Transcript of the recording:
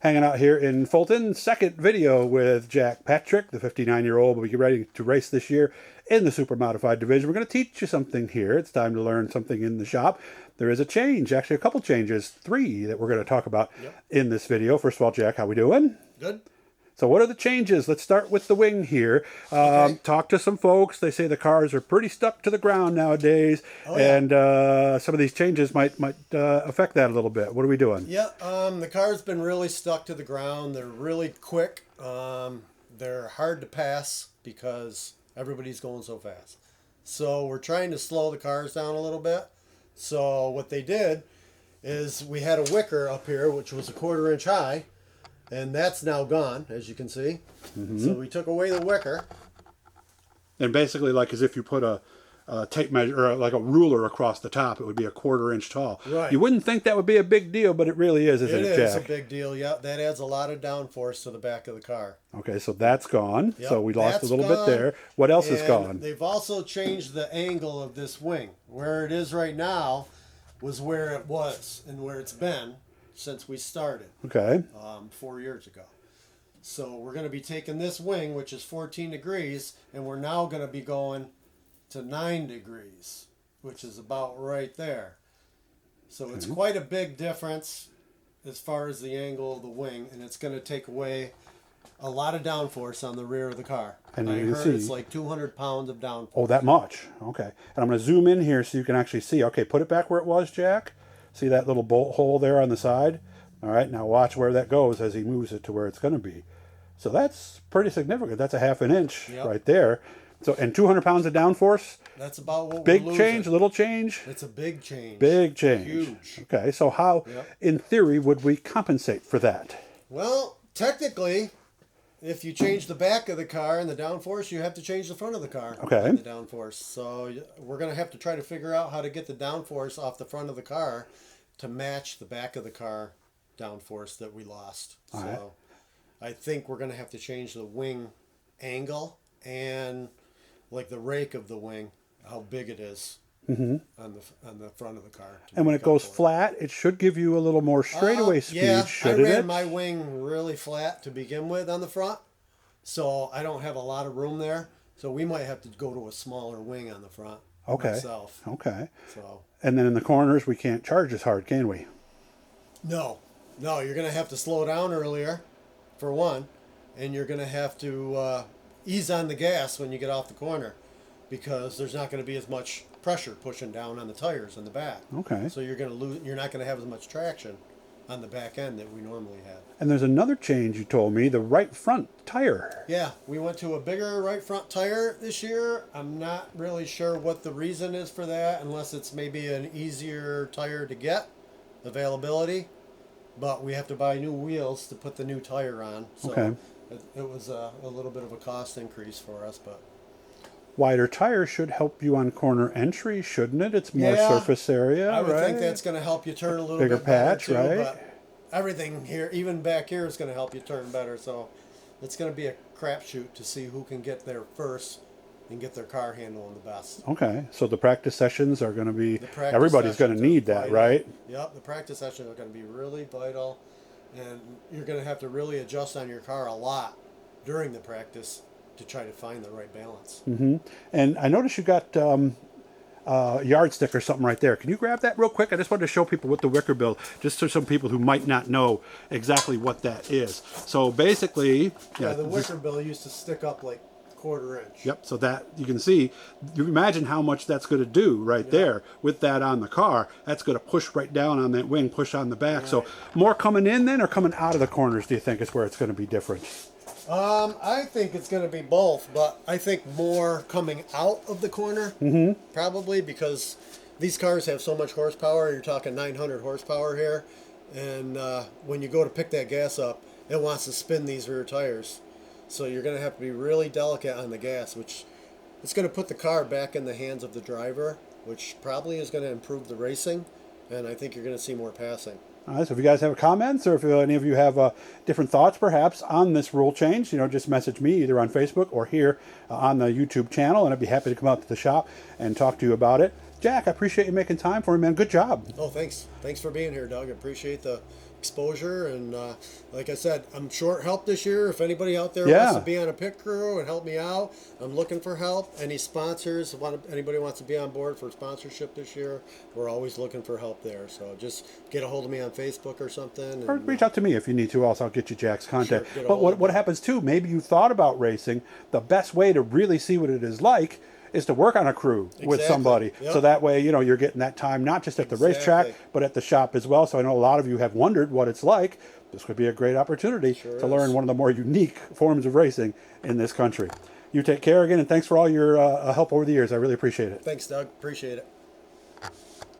Hanging out here in Fulton, second video with Jack Patrick, the 59-year-old will be ready to race this year in the super modified division. We're going to teach you something here. It's time to learn something in the shop. There is a change, actually a couple changes, 3 that we're going to talk about in this video. First of all, Jack, how we doing? Good. So what are the changes? Let's start with the wing here. Talk to some folks. They say the cars are pretty stuck to the ground nowadays, and some of these changes might affect that a little bit. What are we doing? Yeah, the car's been really stuck to the ground. They're really quick. They're hard to pass because everybody's going so fast. So we're trying to slow the cars down a little bit. So what they did is we had a wicker up here, which was a 1/4 inch high. And that's now gone, as you can see. So we took away the wicker. And basically, like as if you put a tape measure or like a ruler across the top, it would be a 1/4 inch tall. Right. You wouldn't think that would be a big deal, but it really is, isn't it, Jack? It is a big deal, yeah. That adds a lot of downforce to the back of the car. Okay, so that's gone. Yep, So we lost a little gone. bit there. What else is gone? They've also changed the angle of this wing. Where it is right now was where it was and where it's been since we started. Okay. 4 years ago. So we're going to be taking this wing, which is 14 degrees, and we're now going to be going to 9 degrees, which is about right there. So it's quite a big difference as far as the angle of the wing, and it's going to take away a lot of downforce on the rear of the car. And I you can heard see, it's like 200 pounds of downforce. Oh, that much. Okay. And I'm going to zoom in here so you can actually see. Okay, put it back where it was, Jack. See that little bolt hole there on the side? All right, now watch where that goes as he moves it to where it's going to be. So that's pretty significant. That's a 1/2 inch right there. So, and 200 pounds of downforce. That's about what big we're losing. change, little change. It's a big change. Big change. Huge. Okay, so how, in theory, would we compensate for that? Well, technically, if you change the back of the car and the downforce, you have to change the front of the car. Okay. And the downforce. So we're going to have to try to figure out how to get the downforce off the front of the car to match the back of the car downforce that we lost. All so right. I think we're going to have to change the wing angle and like the rake of the wing, how big it is on the front of the car. And when it goes flat, it should give you a little more straightaway speed, shouldn't I ran it? my wing really flat to begin with on the front, so I don't have a lot of room there. So we might have to go to a smaller wing on the front. Okay. Myself. Okay. So. And then in the corners, we can't charge as hard, can we? No, you're going to have to slow down earlier, for one, and you're going to have to ease on the gas when you get off the corner, because there's not going to be as much pressure pushing down on the tires in the back. Okay. So you're going to lose. You're not going to have as much traction on the back end that we normally have. And there's another change you told me, the right front tire. Yeah, we went to a bigger right front tire this year. I'm not really sure what the reason is for that, unless it's maybe an easier tire to get, availability. But we have to buy new wheels to put the new tire on. So it was a little bit of a cost increase for us. But wider tire should help you on corner entry, shouldn't it? It's more surface area, I would right? think that's going to help you turn a little bigger bit better patch, too, right? But everything here, even back here, is going to help you turn better. So it's going to be a crapshoot to see who can get there first and get their car handling the best. Okay, so the practice sessions are going to be, everybody's going to need that, right? Yep, the practice sessions are going to be really vital, and you're going to have to really adjust on your car a lot during the practice to try to find the right balance. And I noticed you got yardstick or something right there. Can you grab that real quick? I just wanted to show people what the Wier Bill, just to some people who might not know exactly what that is. So basically, the Wier Bill used to stick up like 1/4 inch. Yep, so that you can see, you imagine how much that's going to do right there with that on the car. That's going to push right down on that wing, push on the back. Right. So more coming in then or coming out of the corners, do you think, is where it's going to be different? I think it's going to be both, but I think more coming out of the corner, probably, because these cars have so much horsepower. You're talking 900 horsepower here, and when you go to pick that gas up, it wants to spin these rear tires. So you're going to have to be really delicate on the gas, which it's going to put the car back in the hands of the driver, which probably is going to improve the racing, and I think you're going to see more passing. All right, so if you guys have comments or if any of you have different thoughts perhaps on this rule change, just message me either on Facebook or here on the YouTube channel, and I'd be happy to come out to the shop and talk to you about it. Jack, I appreciate you making time for me, man. Good job. Oh, thanks. Thanks for being here, Doug. I appreciate the exposure. And like I said, I'm short help this year. If anybody out there Yeah. wants to be on a pit crew and help me out, I'm looking for help. Any sponsors, anybody wants to be on board for sponsorship this year, we're always looking for help there. So just get a hold of me on Facebook or something. Or And, reach out to me if you need to. Also, I'll get you Jack's contact. Sure, get a But hold what of what me. happens too? Maybe you thought about racing. The best way to really see what it is like is to work on a crew with Exactly. somebody. Yep. So that way, you're getting that time not just at the racetrack, Exactly. but at the shop as well. So I know a lot of you have wondered what it's like. This could be a great opportunity Sure to is. learn one of the more unique forms of racing in this country. You take care again, and thanks for all your help over the years. I really appreciate it. Thanks, Doug. Appreciate it.